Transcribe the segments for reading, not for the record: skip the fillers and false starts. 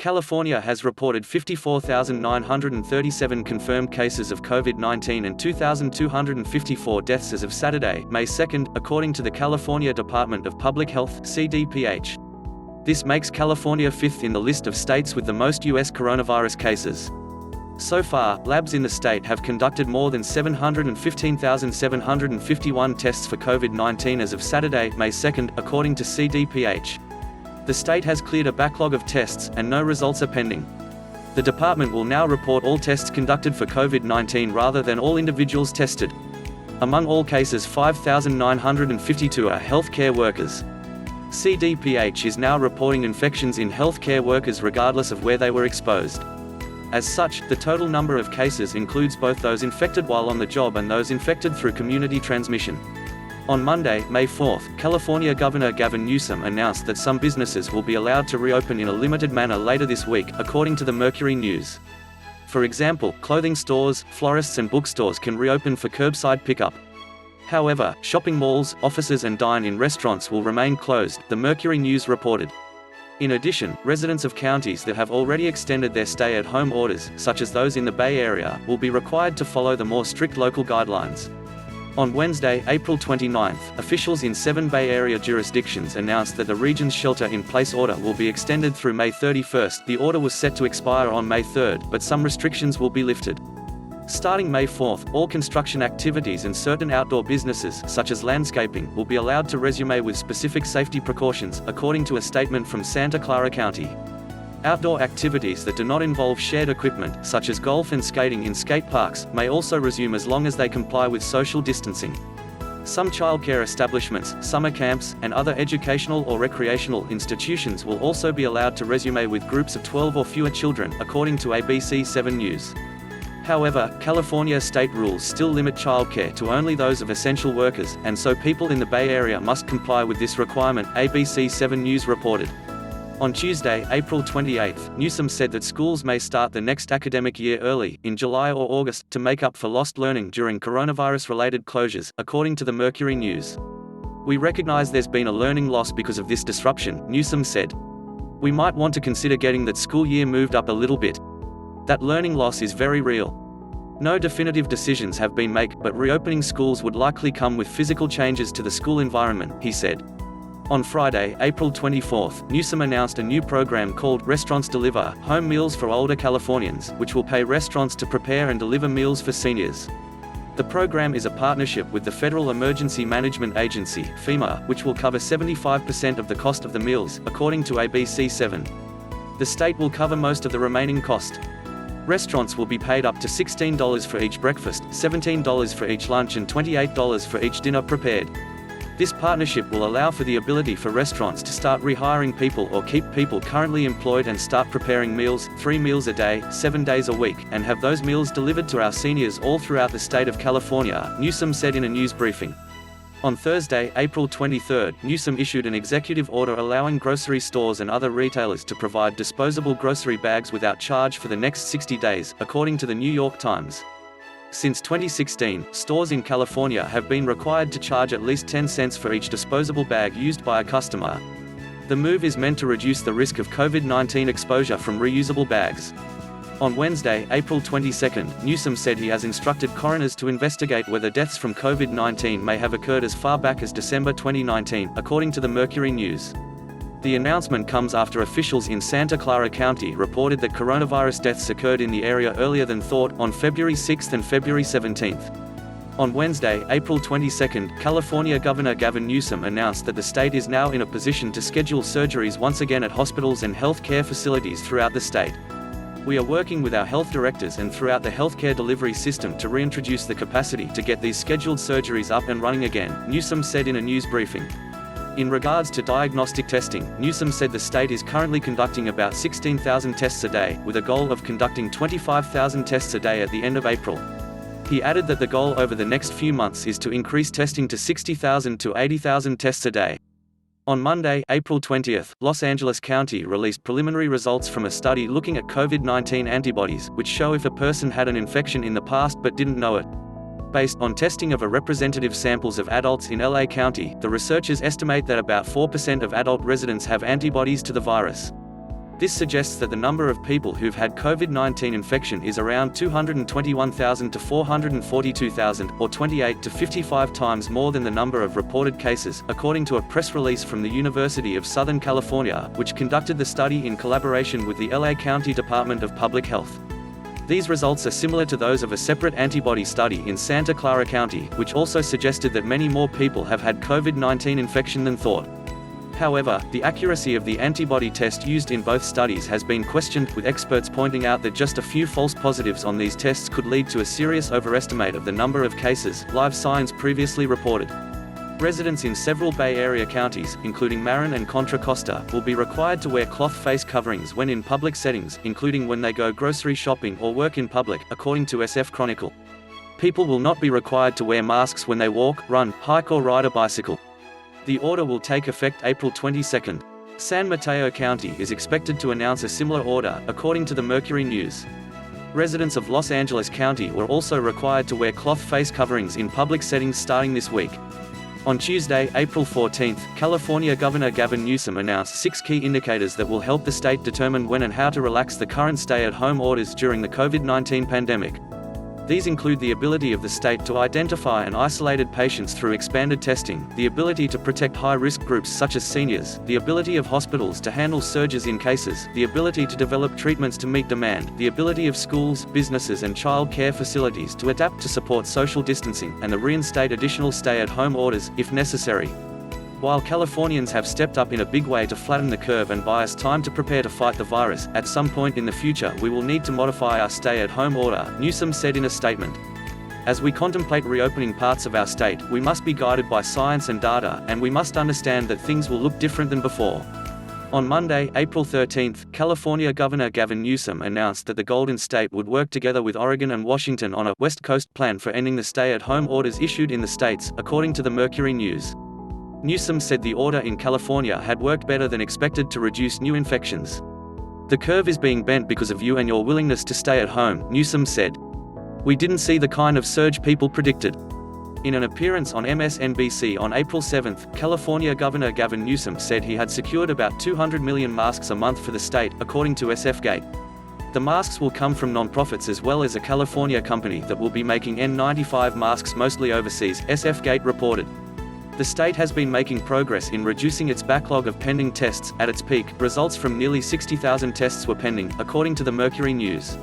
California has reported 54,937 confirmed cases of COVID-19 and 2,254 deaths as of Saturday, May 2, according to the California Department of Public Health (CDPH). This makes California fifth in the list of states with the most U.S. coronavirus cases. So far, labs in the state have conducted more than 715,751 tests for COVID-19 as of Saturday, May 2, according to CDPH. The state has cleared a backlog of tests, and no results are pending. The department will now report all tests conducted for COVID-19 rather than all individuals tested. Among all cases, 5,952 are healthcare workers. CDPH is now reporting infections in healthcare workers regardless of where they were exposed. As such, the total number of cases includes both those infected while on the job and those infected through community transmission. On Monday, May 4, California Governor Gavin Newsom announced that some businesses will be allowed to reopen in a limited manner later this week, according to the Mercury News. For example, clothing stores, florists and bookstores can reopen for curbside pickup. However, shopping malls, offices and dine-in restaurants will remain closed, the Mercury News reported. In addition, residents of counties that have already extended their stay-at-home orders, such as those in the Bay Area, will be required to follow the more strict local guidelines. On Wednesday, April 29, officials in 7 Bay Area jurisdictions announced that the region's shelter-in-place order will be extended through May 31. The order was set to expire on May 3, but some restrictions will be lifted. Starting May 4, all construction activities and certain outdoor businesses, such as landscaping, will be allowed to resume with specific safety precautions, according to a statement from Santa Clara County. Outdoor activities that do not involve shared equipment, such as golf and skating in skate parks, may also resume as long as they comply with social distancing. Some childcare establishments, summer camps, and other educational or recreational institutions will also be allowed to resume with groups of 12 or fewer children, according to ABC 7 News. However, California state rules still limit childcare to only those of essential workers, and so people in the Bay Area must comply with this requirement, ABC 7 News reported. On Tuesday, April 28, Newsom said that schools may start the next academic year early, in July or August, to make up for lost learning during coronavirus-related closures, according to the Mercury News. "We recognize there's been a learning loss because of this disruption," Newsom said. "We might want to consider getting that school year moved up a little bit. That learning loss is very real. No definitive decisions have been made, but reopening schools would likely come with physical changes to the school environment," he said. On Friday, April 24, Newsom announced a new program called Restaurants Deliver, Home Meals for Older Californians, which will pay restaurants to prepare and deliver meals for seniors. The program is a partnership with the Federal Emergency Management Agency, FEMA, which will cover 75% of the cost of the meals, according to ABC 7. The state will cover most of the remaining cost. Restaurants will be paid up to $16 for each breakfast, $17 for each lunch and $28 for each dinner prepared. This partnership will allow for the ability for restaurants to start rehiring people or keep people currently employed and start preparing meals, 3 meals a day, 7 days a week, and have those meals delivered to our seniors all throughout the state of California, Newsom said in a news briefing. On Thursday, April 23, Newsom issued an executive order allowing grocery stores and other retailers to provide disposable grocery bags without charge for the next 60 days, according to the New York Times. Since 2016, stores in California have been required to charge at least 10 cents for each disposable bag used by a customer. The move is meant to reduce the risk of COVID-19 exposure from reusable bags. On Wednesday, April 22, Newsom said he has instructed coroners to investigate whether deaths from COVID-19 may have occurred as far back as December 2019, according to the Mercury News. The announcement comes after officials in Santa Clara County reported that coronavirus deaths occurred in the area earlier than thought, on February 6 and February 17. On Wednesday, April 22, California Governor Gavin Newsom announced that the state is now in a position to schedule surgeries once again at hospitals and health care facilities throughout the state. "We are working with our health directors and throughout the healthcare delivery system to reintroduce the capacity to get these scheduled surgeries up and running again," Newsom said in a news briefing. In regards to diagnostic testing, Newsom said the state is currently conducting about 16,000 tests a day, with a goal of conducting 25,000 tests a day at the end of April. He added that the goal over the next few months is to increase testing to 60,000 to 80,000 tests a day. On Monday, April 20, Los Angeles County released preliminary results from a study looking at COVID-19 antibodies, which show if a person had an infection in the past but didn't know it. Based on testing of a representative samples of adults in LA County, the researchers estimate that about 4% of adult residents have antibodies to the virus. This suggests that the number of people who've had COVID-19 infection is around 221,000 to 442,000, or 28 to 55 times more than the number of reported cases, according to a press release from the University of Southern California, which conducted the study in collaboration with the LA County Department of Public Health. These results are similar to those of a separate antibody study in Santa Clara County, which also suggested that many more people have had COVID-19 infection than thought. However, the accuracy of the antibody test used in both studies has been questioned, with experts pointing out that just a few false positives on these tests could lead to a serious overestimate of the number of cases, Live Science previously reported. Residents in several Bay Area counties, including Marin and Contra Costa, will be required to wear cloth face coverings when in public settings, including when they go grocery shopping or work in public, according to SF Chronicle. People will not be required to wear masks when they walk, run, hike or ride a bicycle. The order will take effect April 22. San Mateo County is expected to announce a similar order, according to the Mercury News. Residents of Los Angeles County were also required to wear cloth face coverings in public settings starting this week. On Tuesday, April 14, California Governor Gavin Newsom announced 6 key indicators that will help the state determine when and how to relax the current stay-at-home orders during the COVID-19 pandemic. These include the ability of the state to identify and isolate patients through expanded testing, the ability to protect high-risk groups such as seniors, the ability of hospitals to handle surges in cases, the ability to develop treatments to meet demand, the ability of schools, businesses and child care facilities to adapt to support social distancing, and to reinstate additional stay-at-home orders, if necessary. While Californians have stepped up in a big way to flatten the curve and buy us time to prepare to fight the virus, at some point in the future we will need to modify our stay-at-home order, Newsom said in a statement. As we contemplate reopening parts of our state, we must be guided by science and data, and we must understand that things will look different than before. On Monday, April 13, California Governor Gavin Newsom announced that the Golden State would work together with Oregon and Washington on a West Coast plan for ending the stay-at-home orders issued in the states, according to the Mercury News. Newsom said the order in California had worked better than expected to reduce new infections. "The curve is being bent because of you and your willingness to stay at home," Newsom said. "We didn't see the kind of surge people predicted." In an appearance on MSNBC on April 7, California Governor Gavin Newsom said he had secured about 200 million masks a month for the state, according to SFGate. The masks will come from nonprofits as well as a California company that will be making N95 masks mostly overseas, SFGate reported. The state has been making progress in reducing its backlog of pending tests. At its peak, results from nearly 60,000 tests were pending, according to the Mercury News.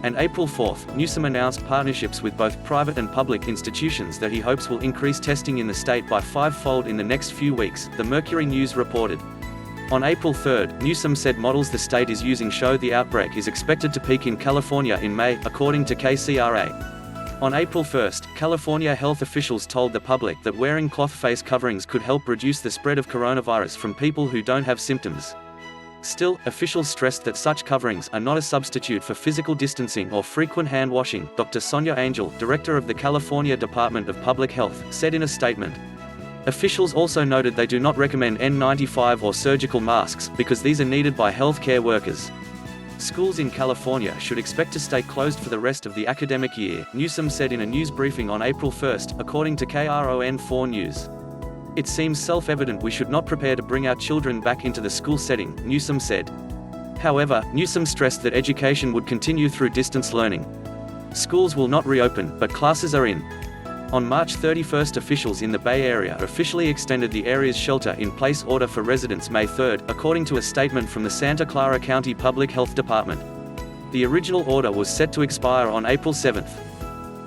And April 4, Newsom announced partnerships with both private and public institutions that he hopes will increase testing in the state by 5-fold in the next few weeks, the Mercury News reported. On April 3, Newsom said models the state is using show the outbreak is expected to peak in California in May, according to KCRA. On April 1, California health officials told the public that wearing cloth face coverings could help reduce the spread of coronavirus from people who don't have symptoms. Still, officials stressed that such coverings are not a substitute for physical distancing or frequent hand washing, Dr. Sonia Angel, director of the California Department of Public Health, said in a statement. Officials also noted they do not recommend N95 or surgical masks, because these are needed by healthcare workers. Schools in California should expect to stay closed for the rest of the academic year, Newsom said in a news briefing on April 1, according to KRON4 News. "It seems self-evident we should not prepare to bring our children back into the school setting," Newsom said. However, Newsom stressed that education would continue through distance learning. Schools will not reopen, but classes are in. On March 31, officials in the Bay Area officially extended the area's shelter-in-place order for residents May 3, according to a statement from the Santa Clara County Public Health Department. The original order was set to expire on April 7.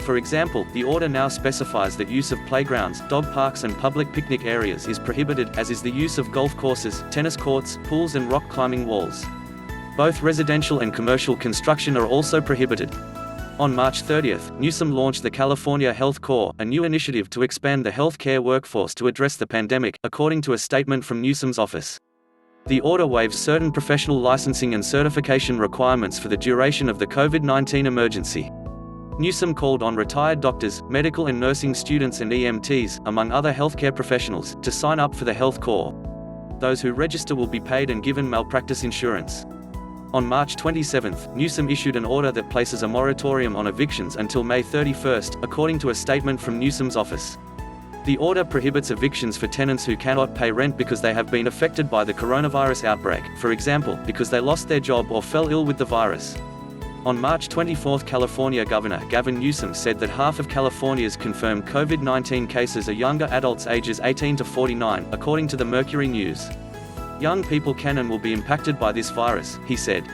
For example, the order now specifies that use of playgrounds, dog parks and public picnic areas is prohibited, as is the use of golf courses, tennis courts, pools and rock climbing walls. Both residential and commercial construction are also prohibited. On March 30, Newsom launched the California Health Corps, a new initiative to expand the healthcare workforce to address the pandemic, according to a statement from Newsom's office. The order waives certain professional licensing and certification requirements for the duration of the COVID-19 emergency. Newsom called on retired doctors, medical and nursing students and EMTs, among other healthcare professionals, to sign up for the Health Corps. Those who register will be paid and given malpractice insurance. On March 27, Newsom issued an order that places a moratorium on evictions until May 31, according to a statement from Newsom's office. The order prohibits evictions for tenants who cannot pay rent because they have been affected by the coronavirus outbreak, for example, because they lost their job or fell ill with the virus. On March 24, California Governor Gavin Newsom said that half of California's confirmed COVID-19 cases are younger adults ages 18 to 49, according to the Mercury News. Young people can and will be impacted by this virus, he said.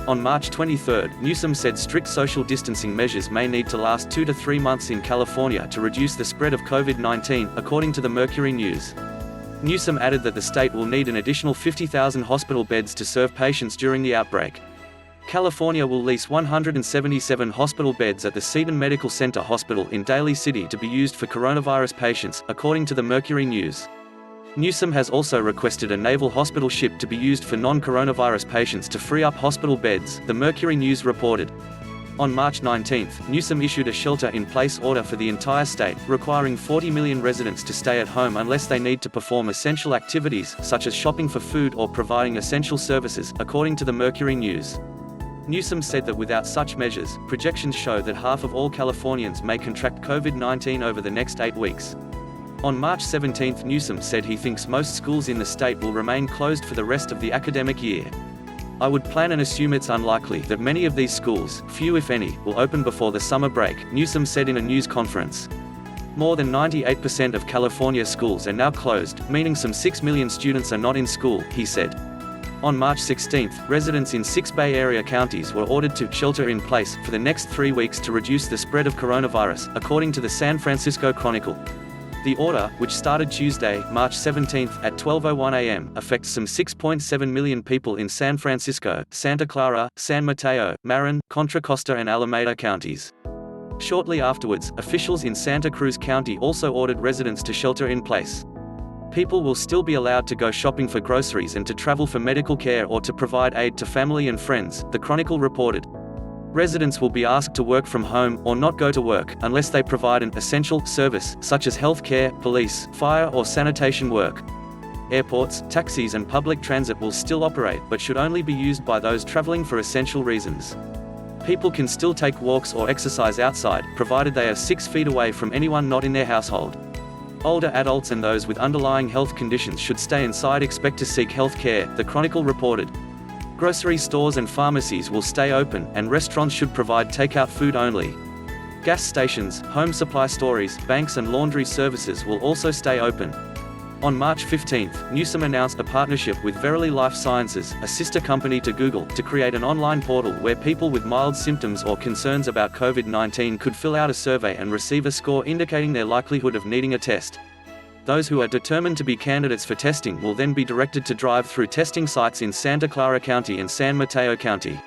On March 23, Newsom said strict social distancing measures may need to last 2 to 3 months in California to reduce the spread of COVID-19, according to the Mercury News. Newsom added that the state will need an additional 50,000 hospital beds to serve patients during the outbreak. California will lease 177 hospital beds at the Seton Medical Center Hospital in Daly City to be used for coronavirus patients, according to the Mercury News. Newsom has also requested a naval hospital ship to be used for non-coronavirus patients to free up hospital beds, the Mercury News reported. On March 19, Newsom issued a shelter-in-place order for the entire state, requiring 40 million residents to stay at home unless they need to perform essential activities, such as shopping for food or providing essential services, according to the Mercury News. Newsom said that without such measures, projections show that half of all Californians may contract COVID-19 over the next 8 weeks. On March 17, Newsom said he thinks most schools in the state will remain closed for the rest of the academic year. I would plan and assume it's unlikely that many of these schools, few if any, will open before the summer break, Newsom said in a news conference. More than 98% of California schools are now closed, meaning some 6 million students are not in school, he said. On March 16, residents in 6 Bay Area counties were ordered to shelter in place for the next 3 weeks to reduce the spread of coronavirus, according to the San Francisco Chronicle. The order, which started Tuesday, March 17, at 12:01 a.m., affects some 6.7 million people in San Francisco, Santa Clara, San Mateo, Marin, Contra Costa and Alameda counties. Shortly afterwards, officials in Santa Cruz County also ordered residents to shelter in place. People will still be allowed to go shopping for groceries and to travel for medical care or to provide aid to family and friends, the Chronicle reported. Residents will be asked to work from home, or not go to work, unless they provide an essential service, such as health care, police, fire or sanitation work. Airports, taxis and public transit will still operate, but should only be used by those traveling for essential reasons. People can still take walks or exercise outside, provided they are 6 feet away from anyone not in their household. Older adults and those with underlying health conditions should stay inside. Expect to seek health care, the Chronicle reported. Grocery stores and pharmacies will stay open, and restaurants should provide takeout food only. Gas stations, home supply stores, banks and laundry services will also stay open. On March 15, Newsom announced a partnership with Verily Life Sciences, a sister company to Google, to create an online portal where people with mild symptoms or concerns about COVID-19 could fill out a survey and receive a score indicating their likelihood of needing a test. Those who are determined to be candidates for testing will then be directed to drive through testing sites in Santa Clara County and San Mateo County.